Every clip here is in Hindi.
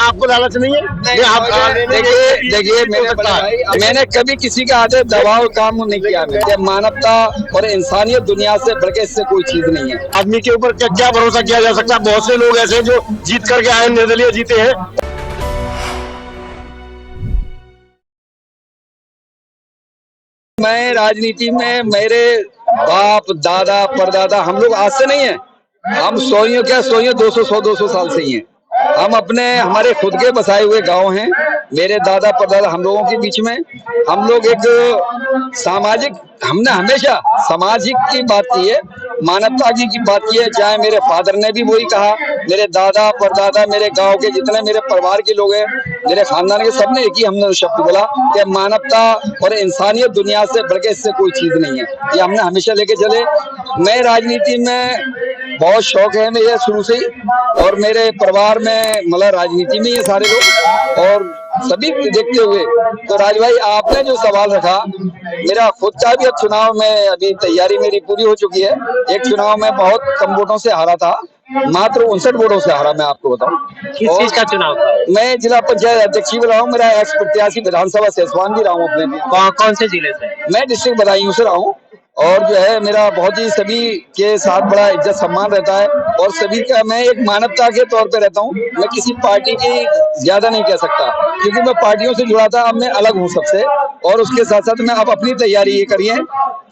आपको लालच नहीं है? देखिए मैंने कभी किसी का आदत दबाव काम नहीं किया। मैं मानवता और इंसानियत दुनिया से बढ़ के इससे कोई चीज नहीं है। आदमी के ऊपर क्या क्या भरोसा किया जा सकता है? बहुत से लोग ऐसे हैं जो जीत करके आए, निर्दलीय जीते हैं। मैं राजनीति में मेरे बाप दादा परदादा हम लोग आज से नहीं है। हम सोइयों 200 साल से ही हैं। हम अपने हमारे खुद के बसाए हुए गांव हैं। मेरे दादा परदादा हम लोगों के बीच में हम लोग एक सामाजिक, हमने हमेशा सामाजिक की बात की है, मानवता की बात की है। चाहे मेरे फादर ने भी वही कहा, मेरे दादा परदादा, मेरे गांव के जितने मेरे परिवार के लोग हैं, मेरे खानदान के, सबने एक ही हमने शब्द बोला कि मानवता और इंसानियत दुनिया से बढ़ के इससे कोई चीज नहीं है। ये हमने हमेशा लेके चले। मैं राजनीति में बहुत शौक है मेरे शुरू से ही, और मेरे परिवार में मतलब राजनीति में ये सारे लोग, और सभी देखते हुए तो राज भाई आपने जो सवाल रखा, मेरा खुद का भी अब चुनाव में अभी तैयारी मेरी पूरी हो चुकी है। एक चुनाव में बहुत कम वोटों से हारा था, मात्र 59 वोटों से हारा। मैं आपको बताऊं किस चीज का चुनाव था? मैं जिला पंचायत अध्यक्ष भी रहा हूँ, मेरा एक्स प्रत्याशी विधानसभा सेसवान भी रहा हूँ अपने। कौन से जिले से? मैं डिस्ट्रिक्ट बदायूं से रहा हूँ, और जो है मेरा बहुत ही सभी के साथ बड़ा इज्जत सम्मान रहता है, और सभी का मैं एक मानवता के तौर पे रहता हूँ। मैं किसी पार्टी की ज्यादा नहीं कह सकता, क्योंकि मैं पार्टियों से जुड़ा था। अब मैं अलग हूँ सबसे, और उसके साथ साथ मैं अब अपनी तैयारी ये करी है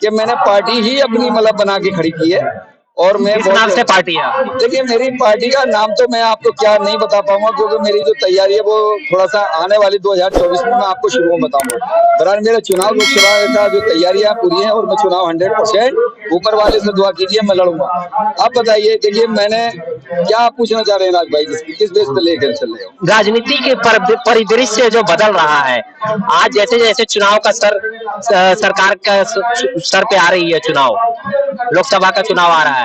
कि मैंने पार्टी ही अपनी मतलब बना के खड़ी की है। और मैं किस नाम से पार्टी है? देखिए मेरी पार्टी का नाम तो मैं आपको क्या नहीं बता पाऊंगा, क्योंकि मेरी जो तैयारी है वो थोड़ा सा आने वाली 2024 में मैं आपको शुरू में बताऊंगा। बहरहाल मेरा चुनाव लोकसभा का जो तैयारियां पूरी हैं, और मैं चुनाव 100% ऊपर वाले से दुआ कीजिए मैं लड़ूंगा। आप बताइए, देखिए मैंने क्या पूछना चाह रहे हैं राज भाई, किस बेस पे लेकर चल रहे हो? राजनीति के परिदृश्य जो बदल रहा है आज, जैसे जैसे चुनाव का सरकार का सर पे आ रही है, चुनाव लोकसभा का चुनाव आ रहा है,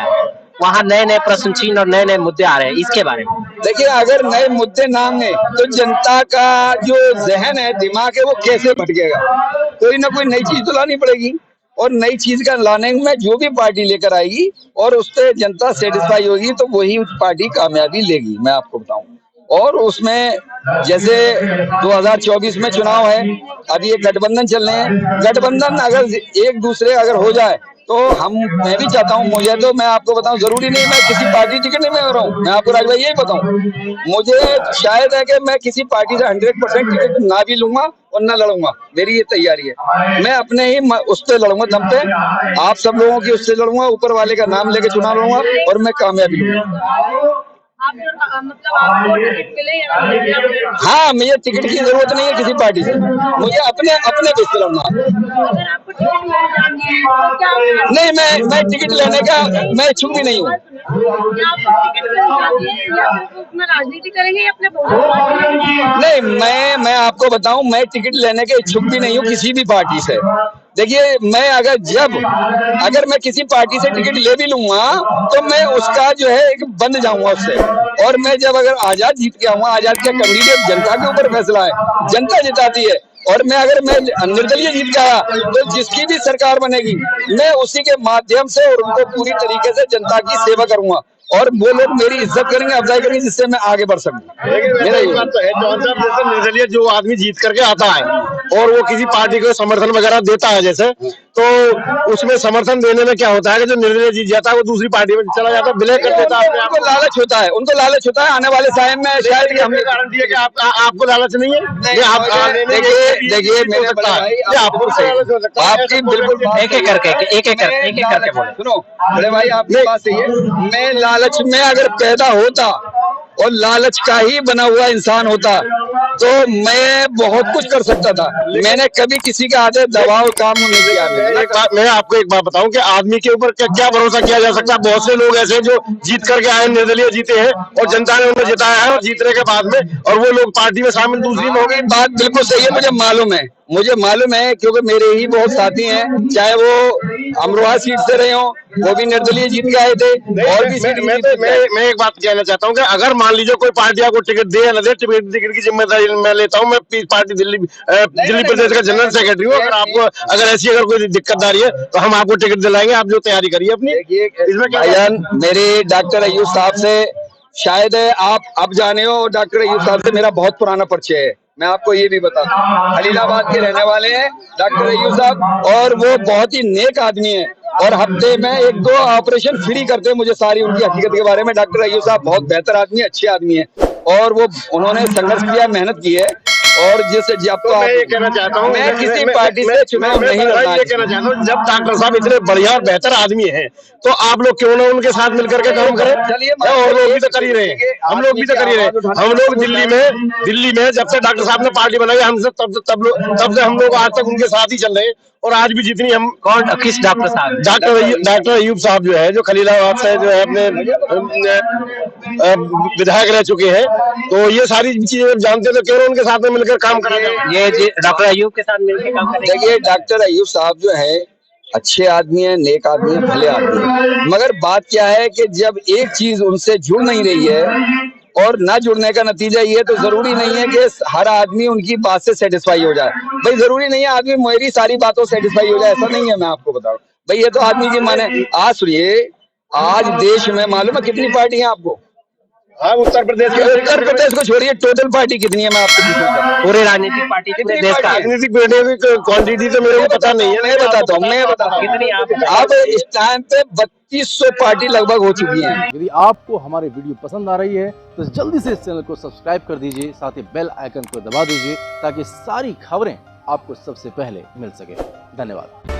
वहाँ नए नए प्रश्न चिन्ह और नए नए मुद्दे आ रहे हैं, इसके बारे में देखिए अगर नए मुद्दे ना आए तो जनता का जो जहन है, दिमाग है, वो कैसे भटकेगा? कोई ना कोई नई चीज तो लानी पड़ेगी, और नई चीज का लाने में जो भी पार्टी लेकर आएगी और उससे जनता सेटिस्फाई होगी तो वही पार्टी कामयाबी लेगी, मैं आपको बताऊं। और उसमें जैसे 2024 में चुनाव है, अभी ये गठबंधन चल रहे हैं। गठबंधन अगर एक दूसरे अगर हो जाए तो मैं भी चाहता हूँ, मुझे तो मैं आपको बताऊं जरूरी नहीं मैं किसी पार्टी टिकट नहीं में रहा हूँ। मैं आपको राज भाई यही बताऊं, मुझे शायद है कि मैं किसी पार्टी से 100% टिकट ना भी लूंगा और ना लड़ूंगा। मेरी ये तैयारी है, मैं अपने ही उससे लड़ूंगा दम पे, आप सब लोगों की उससे लड़ूंगा, ऊपर वाले का नाम लेके चुनाव लड़ूंगा, और मैं कामयाबी लूंगा। मतलब आपको टिकट मिले या हाँ, मुझे टिकट की जरूरत नहीं है किसी पार्टी से, मुझे अपने अपने बेस पे लड़ना। अगर आपको टिकट मिल जाती है तो क्या नहीं, मैं टिकट लेने का मैं इच्छुक भी नहीं हूँ। क्या आपको टिकट मिल जाती है या फिर उसमें राजनीति करेंगे या अपने वोट? नहीं, मैं आपको बताऊं, मैं टिकट लेने के इच्छुक भी नहीं हूँ किसी भी पार्टी से। देखिए मैं अगर मैं किसी पार्टी से टिकट ले भी लूंगा तो मैं उसका जो है एक बंद जाऊंगा उससे। और मैं जब अगर आजाद जीत के आऊंगा, आजाद का कैंडिडेट जनता के ऊपर फैसला है, जनता जिताती है, और अगर मैं निर्दलीय जीत गया तो जिसकी भी सरकार बनेगी मैं उसी के माध्यम से और उनको पूरी तरीके से जनता की सेवा करूंगा, और वो लोग मेरी इज्जत करेंगे, अफजाई करेंगे, जिससे मैं आगे बढ़ सकूं। मेरा ये बात तो है, जैसे निर्दलीय जो आदमी जीत करके आता है और वो किसी पार्टी को समर्थन वगैरह देता है, जैसे तो उसमें समर्थन देने में क्या होता है कि जो निर्दलीय जीत जाता है वो दूसरी पार्टी में चला जाता है, विलय कर देता है। उनको लालच होता है आने वाले टाइम में शायद हमने गारंटी है कि आपको लालच नहीं है। देखिए मेरे भाई, आपकी बिल्कुल एक एक करके बोले। सुनो बड़े भाई, आपकी बात सही है। मैं लालच में अगर पैदा होता और लालच का ही बना हुआ इंसान होता तो मैं बहुत कुछ कर सकता था। मैंने कभी किसी का आदत दबाव काम नहीं किया। मैं आपको एक बात बताऊं कि आदमी के ऊपर क्या भरोसा किया जा सकता है? बहुत से लोग ऐसे जो जीत करके आए, निर्दलीय जीते हैं, और जनता ने उन्हें जिताया है, और जीतने के बाद में और वो लोग पार्टी में शामिल दूसरी में हो गई। बात बिल्कुल सही है, मुझे मालूम है क्योंकि मेरे ही बहुत साथी हैं, चाहे वो अमरोहा सीट से रहे हो, वो भी निर्दलीय जीत के आए थे, और भी सीट। मैं एक बात कहना चाहता हूँ कि अगर मान लीजिए कोई पार्टी आपको टिकट दे या न दे, टिकट की जिम्मेदारी मैं लेता हूँ। मैं पार्टी दिल्ली प्रदेश का जनरल सेक्रेटरी हूँ। अगर ऐसी कोई दिक्कतदारी है तो हम आपको टिकट दिलाएंगे, आप जो तैयारी करिए अपनी। इसमें भाईजान मेरे डॉक्टर अय्यूब साहब से शायद आप अब जाने हो, डॉक्टर अयूब साहब से मेरा बहुत पुराना परिचय है, मैं आपको ये भी बता दूं। खलीलाबाद के रहने वाले हैं डॉक्टर अयूब साहब, और वो बहुत ही नेक आदमी है, और हफ्ते में 1-2 ऑपरेशन फ्री करते हैं। मुझे सारी उनकी हकीकत के बारे में, डॉक्टर अयूब साहब बहुत बेहतर आदमी है, अच्छे आदमी है, और वो उन्होंने संघर्ष किया, मेहनत की है। और जिस जब तो मैं ये कहना चाहता हूँ, मैं किसी पार्टी से चुनाव नहीं लड़ना। ये कहना चाहता हूँ, जब डॉक्टर साहब इतने बढ़िया और बेहतर आदमी हैं, तो आप लोग क्यों ना उनके साथ मिलकर के काम करें। चलिए, और लोग भी तो कर ही रहे हैं, हम लोग भी तो कर ही रहे हैं। हम लोग दिल्ली में जब से डॉक्टर साहब ने पार्टी बनाई, हमसे तब से हम लोग आज तक उनके साथ ही चल रहे हैं। और आज भी जितनी हम कौन, किस डॉक्टर साहब? डॉक्टर अयूब साहब जो है, जो खलीलाबाद से जो है अपने विधायक रह चुके हैं, तो ये सारी चीजें जब जानते हैं तो क्यों उनके साथ में मिलकर काम करा जाए। ये डॉक्टर अयूब के साथ मिलकर काम करेंगे। देखिए, डॉक्टर अयूब साहब जो है अच्छे आदमी है, नेक आदमी है, भले आदमी है, मगर बात क्या है कि जब एक चीज उनसे जुड़ नहीं रही है और ना जुड़ने का नतीजा ये, तो जरूरी नहीं है कि हर आदमी उनकी बात से सेटिस्फाई हो जाए। भाई जरूरी नहीं है आदमी मेरी सारी बातों से सेटिस्फाई हो जाए, ऐसा नहीं है। मैं आपको बताऊं भाई, ये तो आदमी की माने। आज सुनिए, आज देश में मालूम है कितनी पार्टी है आपको? हाँ, उत्तर प्रदेश को छोड़िए, टोटल पार्टी कितनी है मैं आपको पूछूंगा। पूरे राजनीतिक पार्टी कितने देश का? राजनीतिक क्वांटिटी तो मेरे को पता नहीं है, मैं बताता हूँ कितनी आप? अब इस टाइम पे 3200 पार्टी लगभग हो चुकी हैं। यदि आपको हमारी वीडियो पसंद आ रही है तो जल्दी से इस चैनल को सब्सक्राइब कर दीजिए, साथ ही बेल आइकन को दबा दीजिए ताकि सारी खबरें आपको सबसे पहले मिल सके। धन्यवाद।